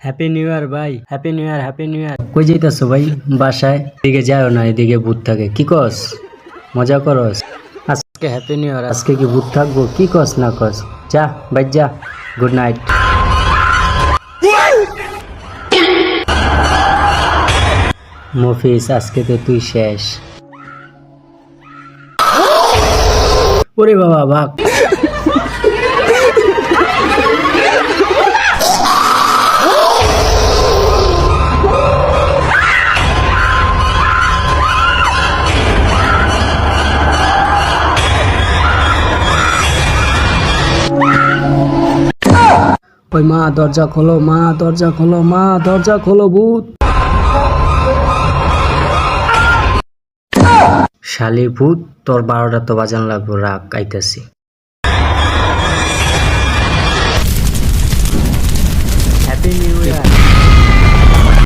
Happy new year ভাই, happy new year, happy new year. কই যাইতাছো ভাই? বাসায়? এদিকে যাও না, এদিকে ভূত থাকে। কি কস? মজা করস? আজকে হ্যাপি নিউ ইয়ার, আজকে কি ভূত থাকবো? কি কস না কস? যা ভাই যা, গুড নাইট। মফিস, আজকে তো তুই শেষ। ওরে বাবা ভাগ। ওই মা দরজা খোলো, মা দরজা খোলো, মা দরজা খোলো, ভূত। শালি ভূত, তোর 12টা তো বাজান লাগবো, রাগ আইতাছি।